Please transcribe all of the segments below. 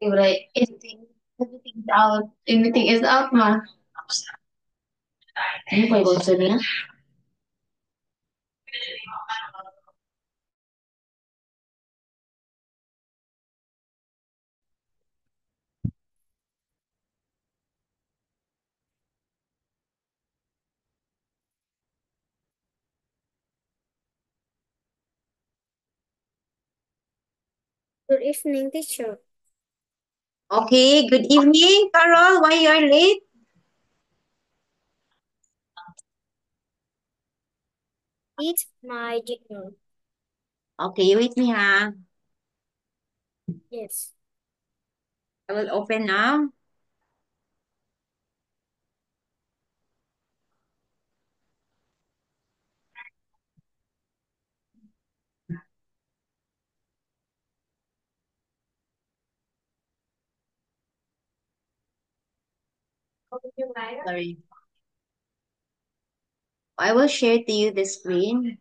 Right. Everything is out. Everything is out, ma. Ano pa yung niya? Good evening, teacher. Okay, good evening, Carol. Why you are late? Eat my dinner. Okay, you wait me, ha. Yes. I will open now. Sorry. I will share to you the screen.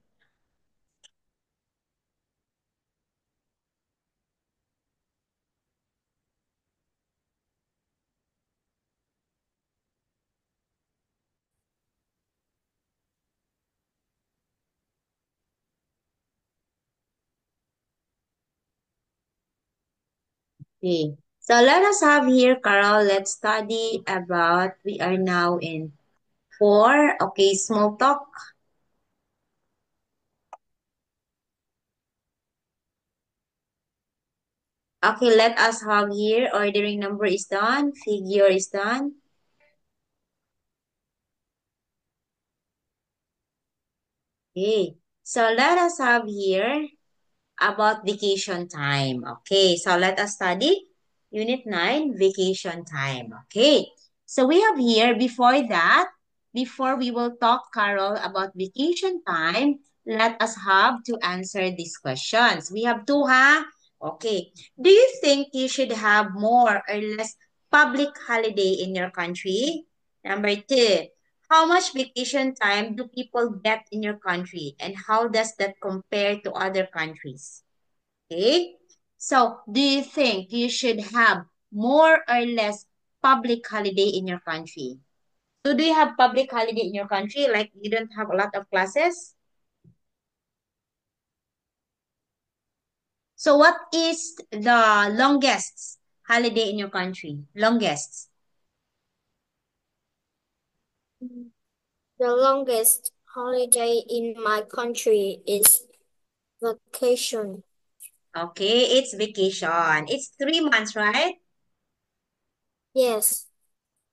Okay. So let us have here, Carol. Let's study about, we are now in 4. Okay, small talk. Okay, let us have here, ordering number is done, figure is done. Okay, so let us have here about vacation time. Okay, so let us study Unit 9, vacation time. Okay, so we have here, before that, before we will talk, Carol, about vacation time, let us have to answer these questions. We have two, huh? Okay, do you think you should have more or less public holiday in your country? Number two, how much vacation time do people get in your country and how does that compare to other countries? Okay. So, do you think you should have more or less public holiday in your country? So, do you have public holiday in your country? Like you don't have a lot of classes? So, what is the longest holiday in your country? Longest. The longest holiday in my country is vacation. Okay, it's vacation. It's 3 months, right? Yes.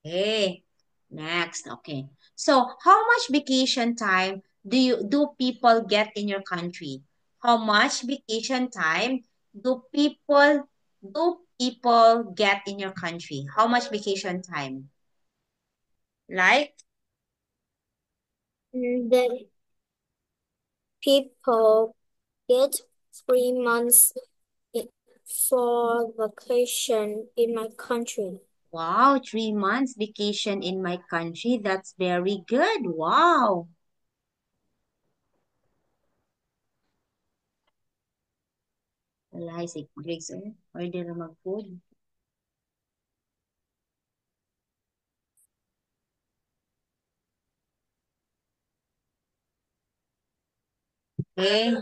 Okay. Next. Okay. So, how much vacation time do people get in your country? How much vacation time do people get in your country? How much vacation time? Like, The people get 3 months i- for vacation in my country. wow, 3 months vacation in my country. That's very good. Wow. Wala, si Grace, order na mag-food. Okay.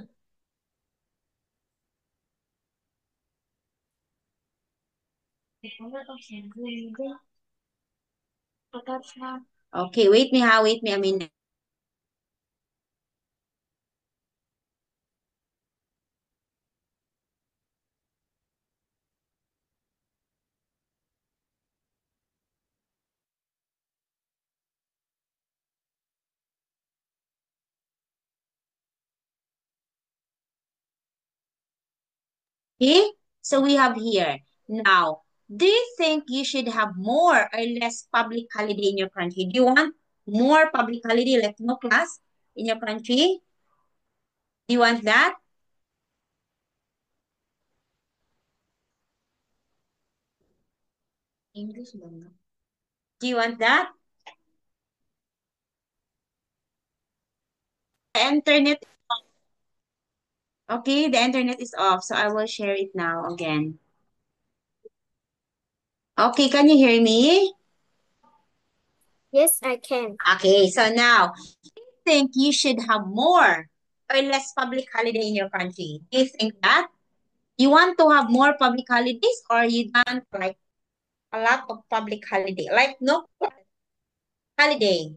Okay, wait me ha, wait me a minute. Okay, so we have here. Now, do you think you should have more or less public holiday in your country? Do you want more public holiday, like no class in your country? Do you want that? English ba no? Do you want that? The internet, okay, the internet is off, so I will share it now again. Okay, can you hear me? Yes, I can. Okay, so now, think you should have more or less public holiday in your country? Do you think that? You want to have more public holidays or you don't like a lot of public holiday? Like no holiday.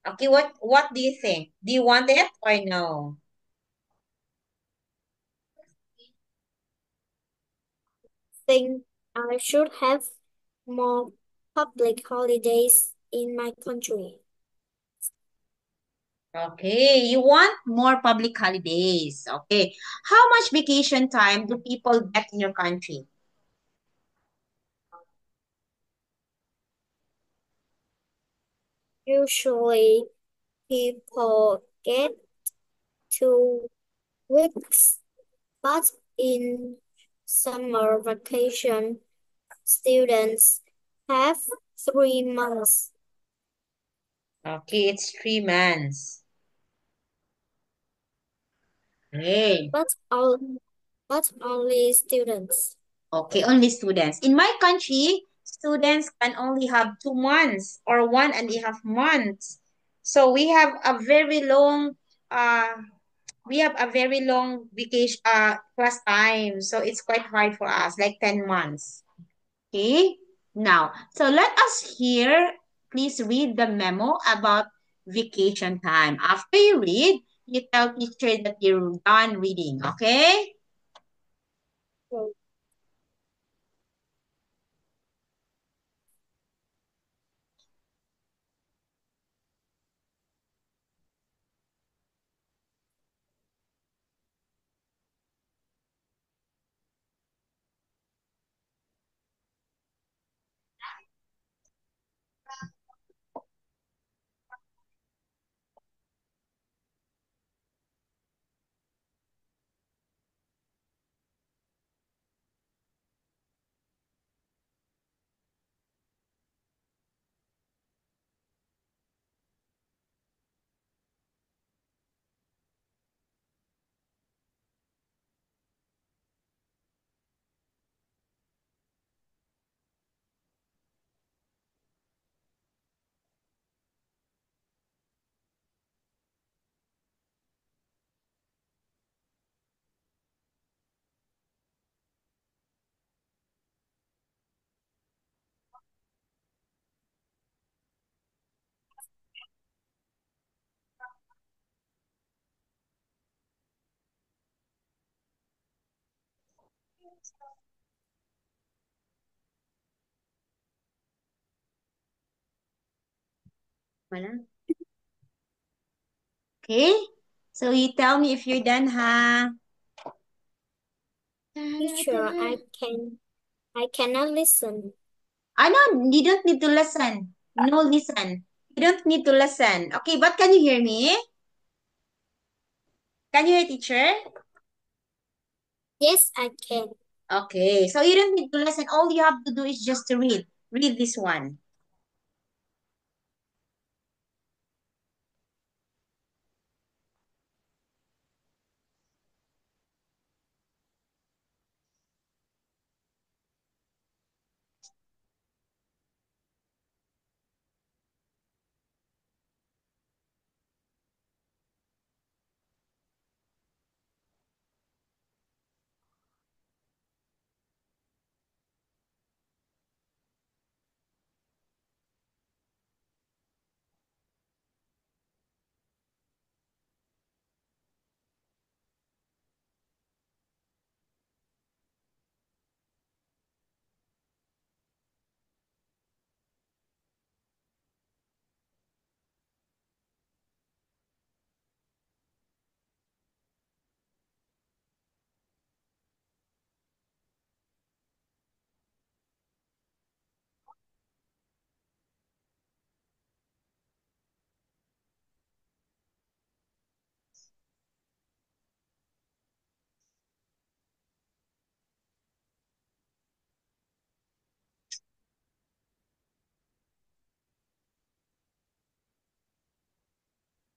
Okay, what do you think? Do you want it or no? Think I should have more public holidays in my country. Okay, you want more public holidays. Okay. How much vacation time do people get in your country? Usually, people get 2 weeks, but in summer vacation, students have 3 months. Okay, it's 3 months. Okay. But all, but only students. Okay, only students. In my country, students can only have 2 months or 1.5 months. So uh we have a very long vacation class time. So it's quite hard for us, like 10 months. Okay. Now, so let us hear, please read the memo about vacation time. After you read, you tell teacher that you're done reading. Okay? So, Wala? Okay? So you tell me if you're done, huh? teacher, I cannot listen. I know you don't need to listen. No, listen. You don't need to listen. Okay, but can you hear me? Can you hear teacher? Yes, I can. Okay, so you don't need to listen. All you have to do is just to read. Read this one.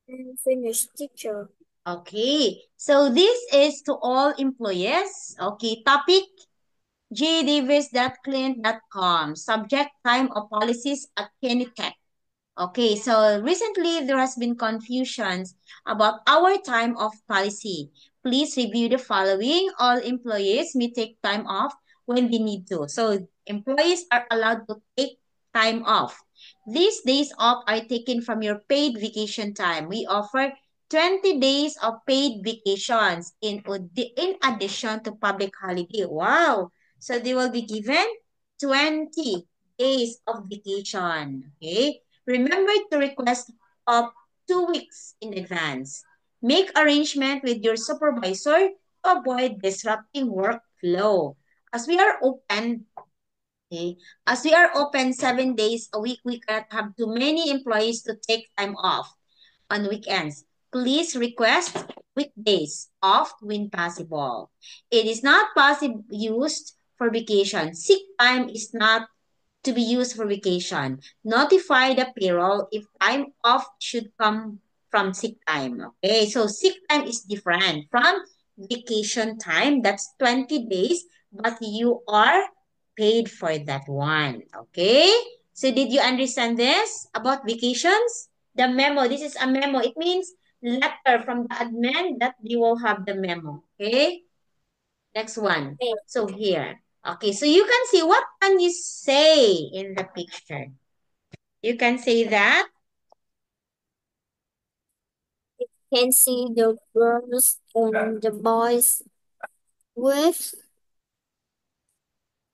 And finish, teacher. Okay, so this is to all employees. Okay, topic jdavis.client.com. Subject time of policies at Kenitech. Okay, so recently there has been confusions about our time off policy. Please review the following. All employees may take time off when they need to. So employees are allowed to take time off. These days off are taken from your paid vacation time. We offer 20 days of paid vacations in addition to public holiday. Wow! So they will be given 20 days of vacation. Okay? Remember to request up 2 weeks in advance. Make arrangement with your supervisor to avoid disrupting workflow. As we are open, okay, as we are open 7 days a week, we cannot have too many employees to take time off on weekends. Please request weekdays off when possible. It is not possible used for vacation. Sick time is not to be used for vacation. Notify the payroll if time off should come from sick time. Okay, so sick time is different from vacation time. That's 20 days, but you are paid for that one. Okay, so did you understand this about vacations? The memo, this is a memo. It means letter from the admin that you will have the memo. Okay, next one. Okay. So here. Okay, so you can see what can you say in the picture. You can say that. Can see the girls and the boys with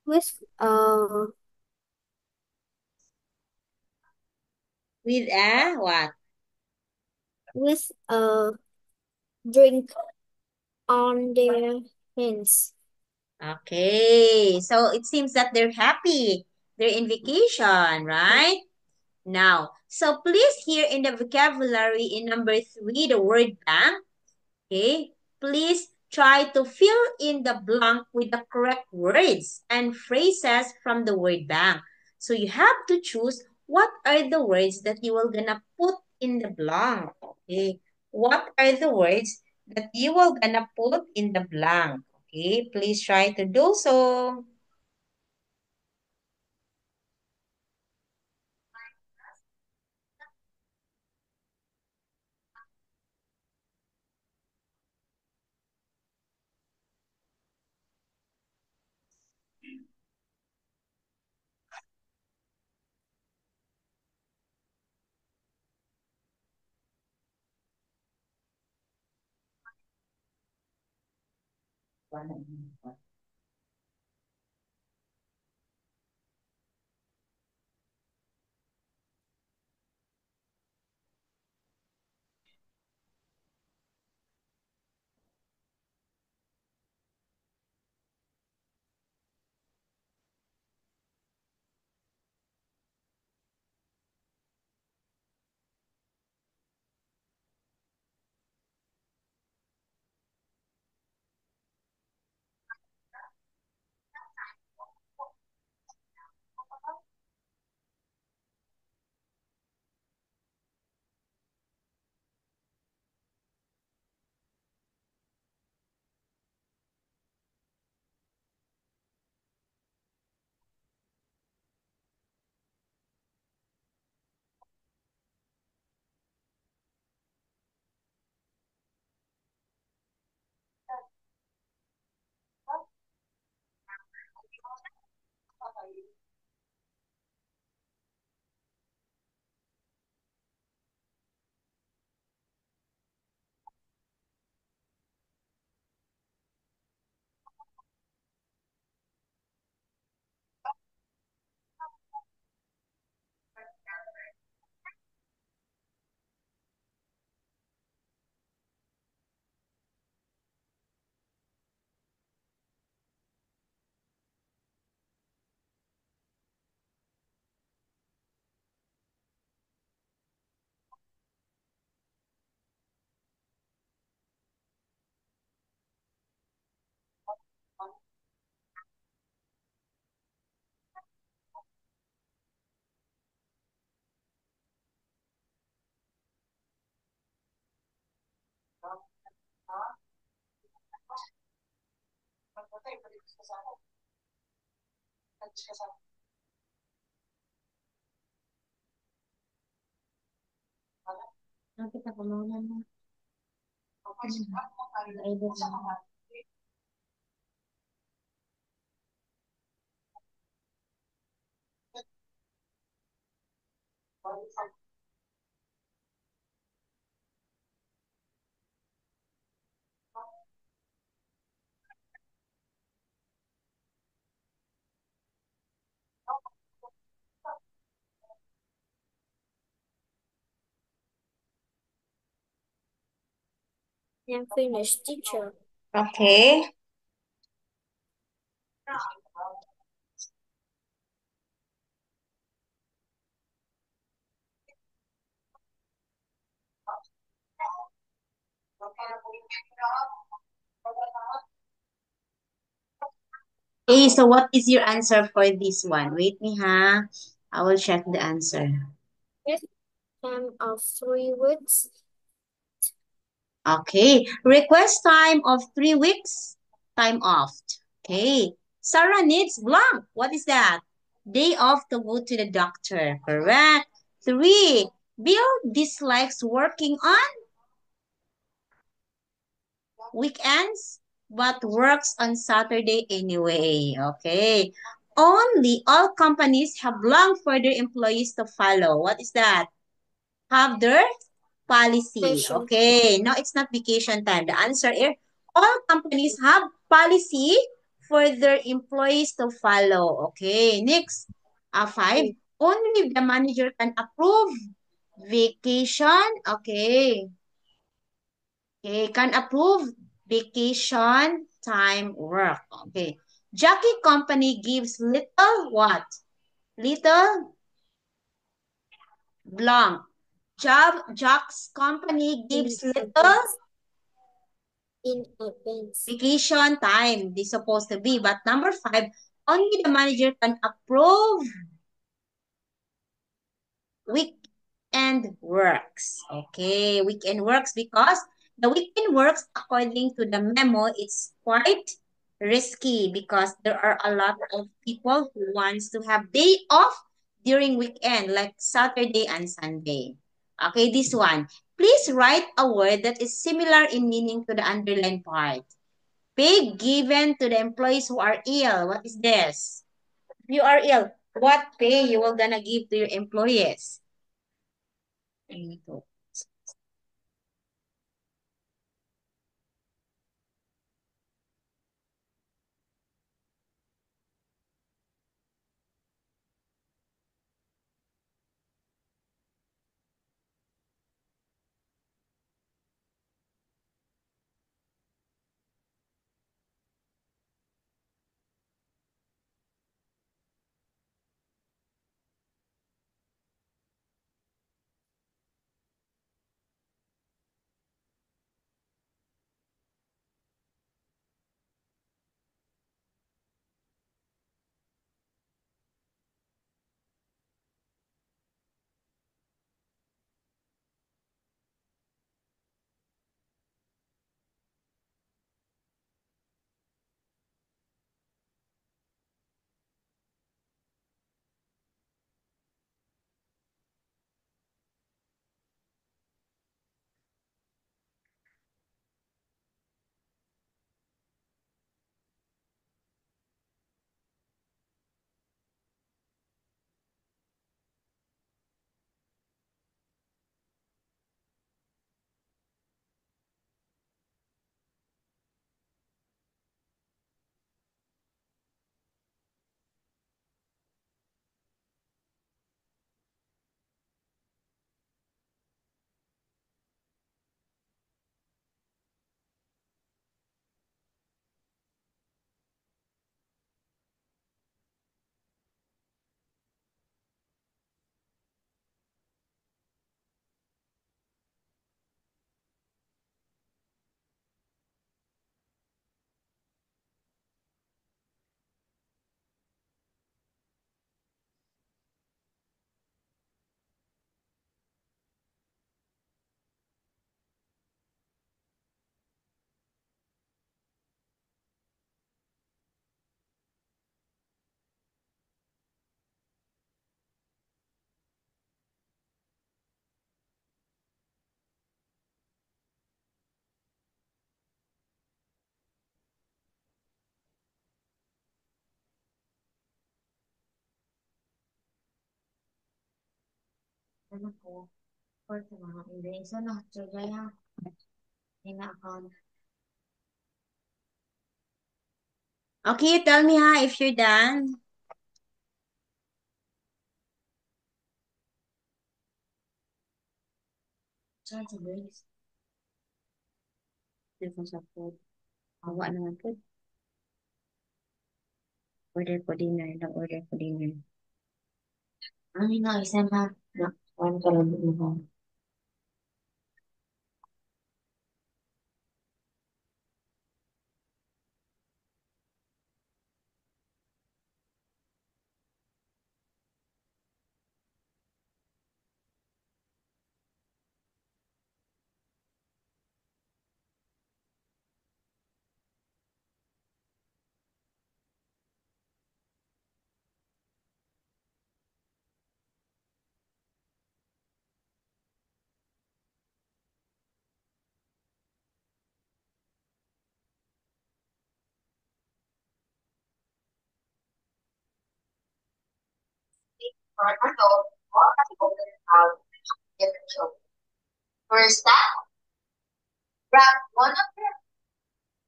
with uh With a what? with a drink on their hands. Okay, so it seems that they're happy. They're in vacation, right? Now, so please here in the vocabulary in number three, the word bank. Okay, please try to fill in the blank with the correct words and phrases from the word bank. So you have to choose what are the words that you are gonna put in the blank. Okay, what are the words that you are gonna put in the blank? Okay, please try to do so. Nakita ko muna mo. Ay, I'm finished, teacher. okay. Okay, so what is your answer for this one? Wait me, ha. I will check the answer. Yes. Time of 3 weeks. Okay. Request time of 3 weeks. Time off. Okay. Sarah needs blank. What is that? Day off to go to the doctor. Correct. Three. Bill dislikes working on weekends but works on Saturday anyway. Okay. Only all companies have blank for their employees to follow. What is that? Have their policy. Question. Okay, no, it's not vacation time. The answer is all companies have policy for their employees to follow. Okay, next. Five, Mm. only the manager can approve vacation. Okay, okay, can approve vacation time work. Okay, Jackie company gives little what? Little blank. Jack's company In gives little advance. In advance. vacation time. This supposed to be. But number five, only the manager can approve weekend works. Okay, weekend works because the weekend works, according to the memo, it's quite risky because there are a lot of people who wants to have day off during weekend, like Saturday and Sunday. Okay, this one. Please write a word that is similar in meaning to the underlined part. Pay given to the employees who are ill. What is this? If you are ill, what pay you will gonna give to your employees? Ano po? For tomorrow, hindi. Isa na, Jaya. Ina account. Okay, tell me ha if you're done. Saan sa guys? Telephone sa food. Awa naman po. Order ko dinner. Nag-order ko dinner. Ano yung isa na? Ano ka lang mo? First step, grab one of them.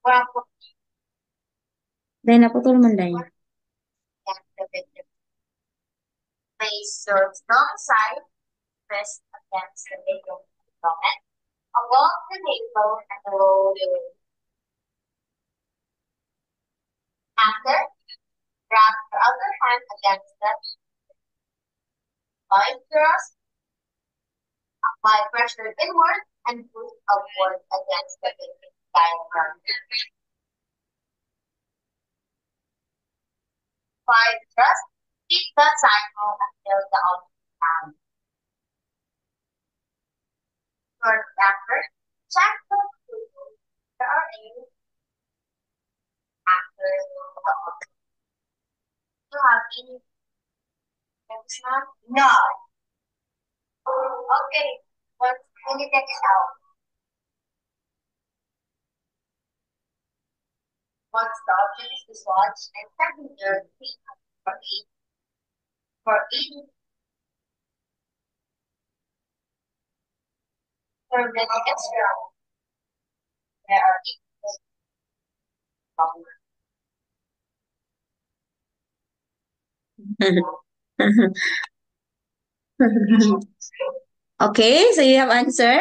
Grab one. Dahil naputol man dahil. Place your strong side pressed against the middle element along the table and roll the way. After, grab your other hand against the point thrust, apply pressure inward and push upward against the diaphragm. Apply thrust, keep the cycle until the output down. Short after, check the fluid. There are any after the output. Do you have any tips now? No. Okay, once any text out. Once the object is dislodged and secondary for each for the next round, there are okay, so you have answer?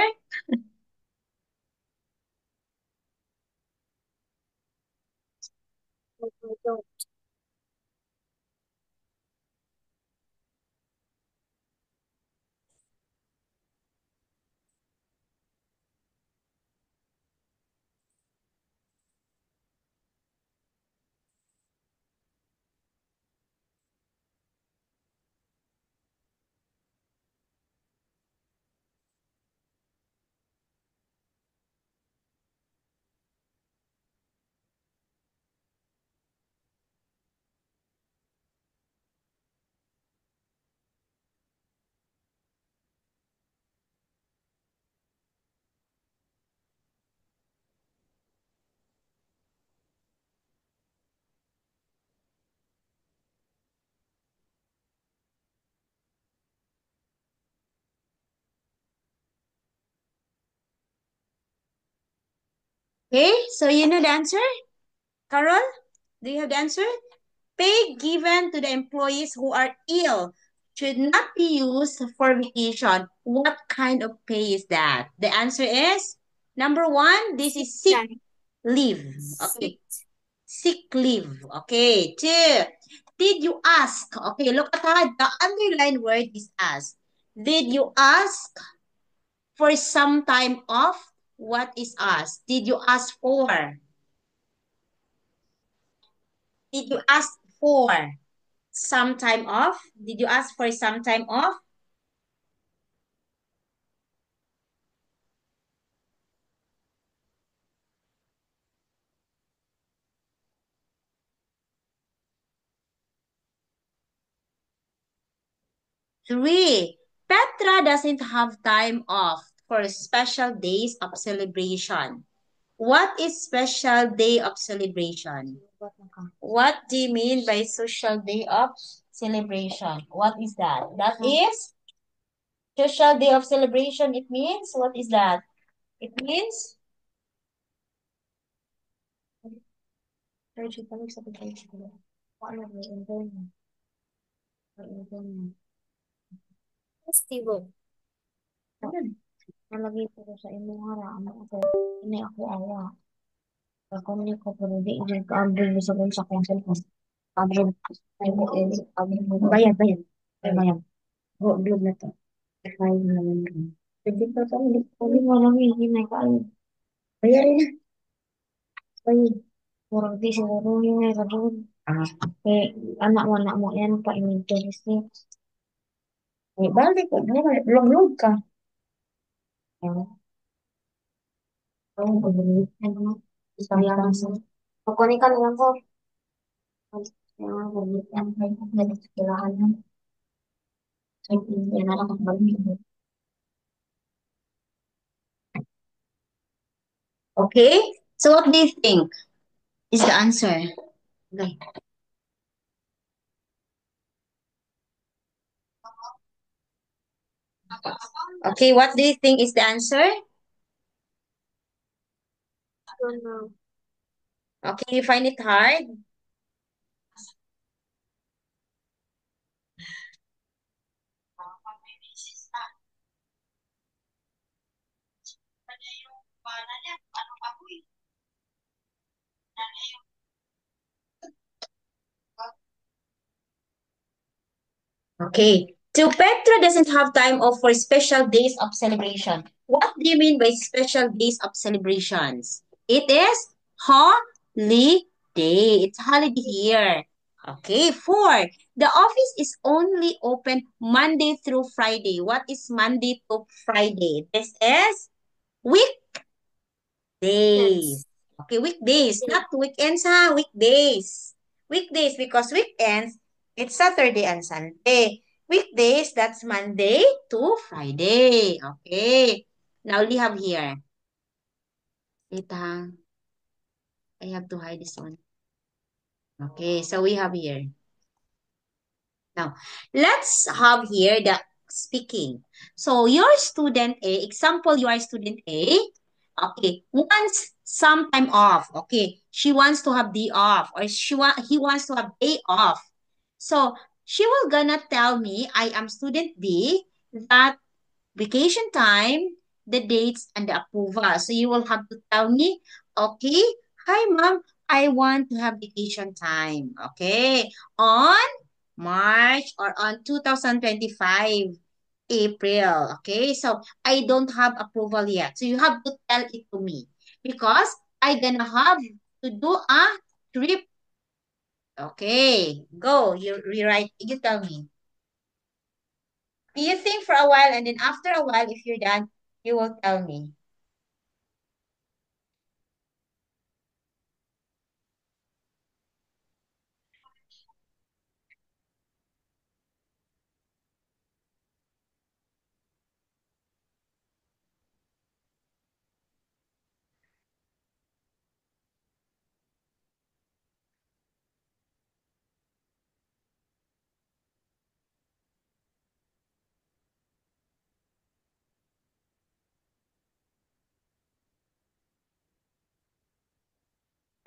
Okay, so you know the answer? Carol, do you have the answer? Pay given to the employees who are ill should not be used for vacation. What kind of pay is that? The answer is number one, this is sick leave. Okay. Sick leave. Okay. Two, did you ask? Okay, look at that. The underlined word is ask. Did you ask for some time off? What is ask? Did you ask for? Did you ask for some time off? Did you ask for some time off? Three, Petra doesn't have time off for special days of celebration. What is special day of celebration? What do you mean by social day of celebration? What is that? That is Social day of celebration, it means, what is that? It means, Festival. nalagay ko sa imo hara, ano ako, ini ako awa. Ako ni ko pero di yung ka-upload sa kung sa cancel ko. Upload, upload, bayad, bayad. Ay, bayad. Go, upload na to. Five naman ko. Pwede pa sa hindi ko walang hindi na ka. Bayarin na. Bayad. Murag di siguro yung may kadun. Ah, eh, anak mo yan pa in-interest ni. Eh, balik ko, log ka. Ano? Ano? Sayang sa. Kukunin ka lang ko. Kailangan balik yan. Kailangan. Okay, so what do you think is the answer? Okay. Okay, what do you think is the answer? Don't know. Okay, you find it hard? Okay. So Petra doesn't have time off for special days of celebration. What do you mean by special days of celebrations? It is holiday. It's holiday here. Okay. Four. The office is only open Monday through Friday. What is Monday to Friday? This is weekdays. Dance. Okay, weekdays, Okay. not weekends ha, weekdays. Weekdays because weekends, it's Saturday and Sunday. Weekdays, that's Monday to Friday. Okay. Now we have here. Wait ha. I have to hide this one. Okay, so we have here. Now, let's have here the speaking. So, your student A, example, you are student A, okay, wants some time off. Okay, she wants to have day off or he wants to have day off. So, she will gonna tell me, I am student B, that vacation time, the dates, and the approval. So, you will have to tell me, okay, hi ma'am, I want to have vacation time. Okay, on March or on 2025 April. Okay, so I don't have approval yet. So you have to tell it to me because I gonna have to do a trip. Okay, go. You rewrite. You tell me. You think for a while and then after a while, if you're done, you will tell me.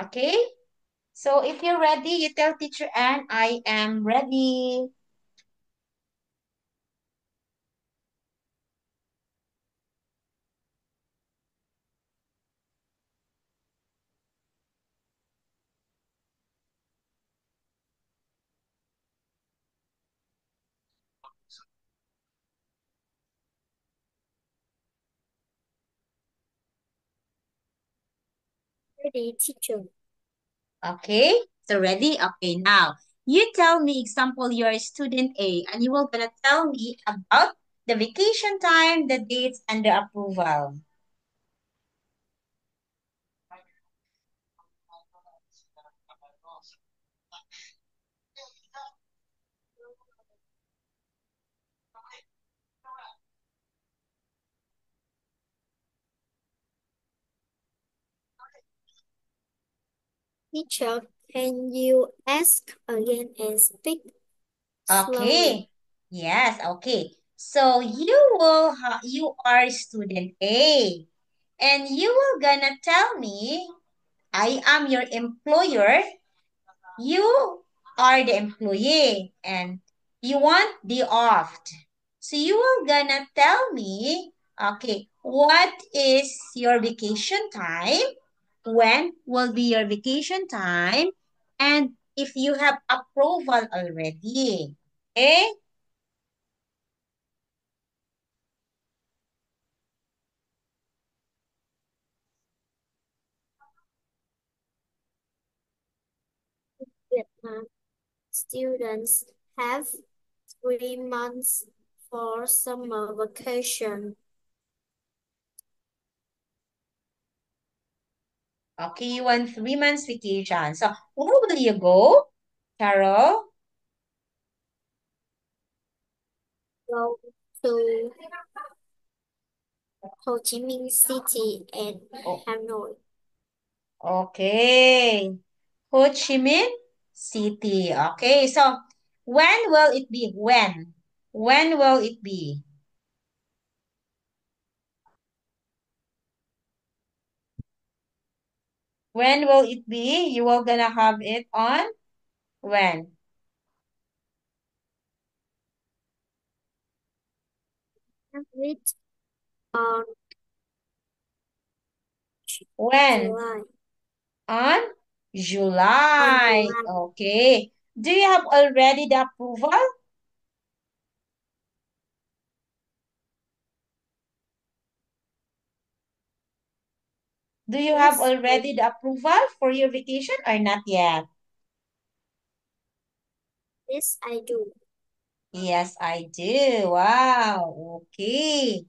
Okay. So if you're ready, you tell teacher Anne, I am ready. Ready, teacher. Okay, so ready? Okay, now you tell me example you're student A and you will gonna tell me about the vacation time, the dates, and the approval. Teacher, can you ask again and speak slowly? Okay, yes, okay. So you are student A, and you will gonna tell me I am your employer. You are the employee, and you want the off. So you will gonna tell me, okay, what is your vacation time? When will be your vacation time? And if you have approval already. Okay? Vietnam students have 3 months for summer vacation. Okay, you want 3 months vacation. So where will you go, Carol? Go to Ho Chi Minh City and Oh, Hanoi. okay. Ho Chi Minh City. Okay, so when will it be? When? When will it be? When will it be? You are gonna have it on when? Have it on When? July. On On July. July. Okay. Do you have already the approval? Do you have Yes, I already the approval for your vacation or not yet? yes I do. Yes, I do. Wow. Okay.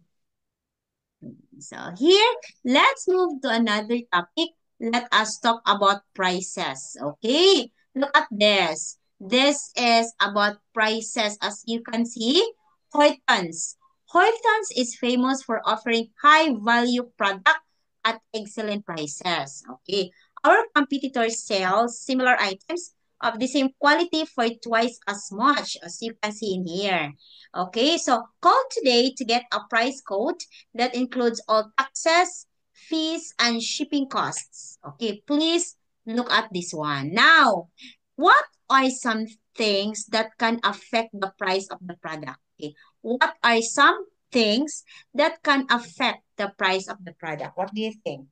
So here, let's move to another topic. Let us talk about prices. Okay, look at this. This is about prices. As you can see, Hoytons. Hoytons is famous for offering high value product at excellent prices. Okay, our competitors sell similar items of the same quality for twice as much as you can see in here. Okay, so call today to get a price quote that includes all taxes, fees, and shipping costs. Okay, please look at this one. Now, what are some things that can affect the price of the product? Okay, what are some things that can affect the price of the product? What do you think?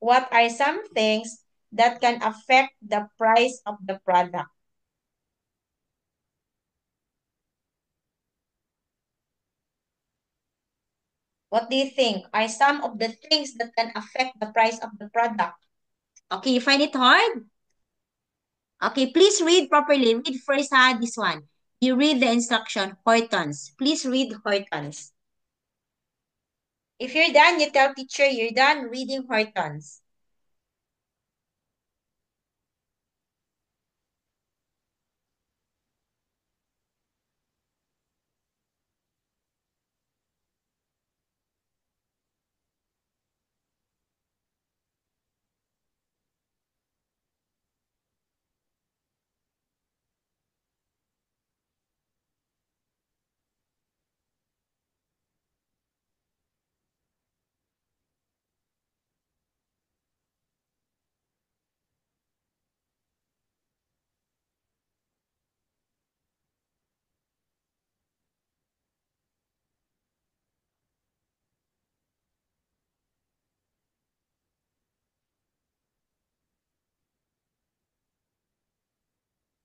What are some things that can affect the price of the product? What do you think are some of the things that can affect the price of the product? Okay, you find it hard? Okay, please read properly. Read first, this one. You read the instruction, Hortons. Please read Hortons. If you're done, you tell teacher you're done reading Hortons.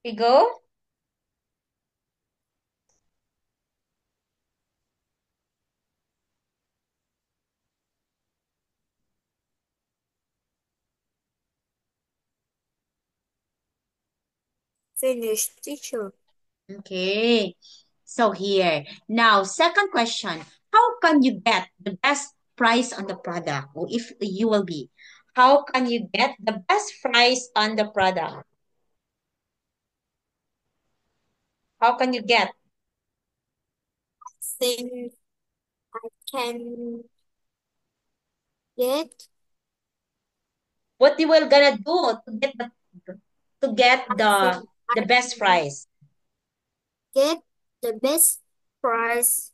We go. Finished, teacher. Okay. So here. Now, second question. How can you get the best price on the product? Or if you will be. How can you get the best price on the product? How can you get? Think I can get What you will gonna do to get the I best price? get the best price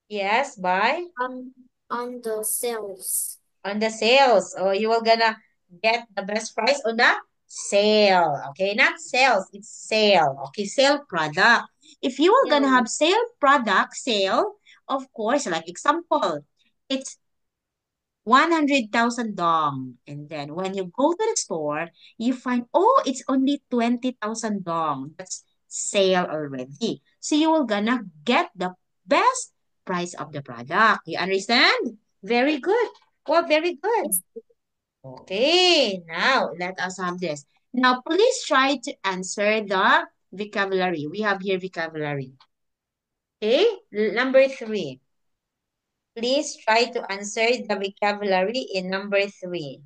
Yes, by on the sales. on the sales. Oh, you will gonna get the best price on the sale. Okay, not sales, it's sale. Okay, sale product. If you are gonna Sale. have sale product, sale, of course, like example, it's 100,000 dong. And then when you go to the store, you find, oh, it's only 20,000 dong. That's sale already. So you will gonna get the best price of the product. You understand? Very good. Well, very good. Yes. Okay, now let us have this. Now, please try to answer the vocabulary. We have here vocabulary. Okay, number three. Please try to answer the vocabulary in number three.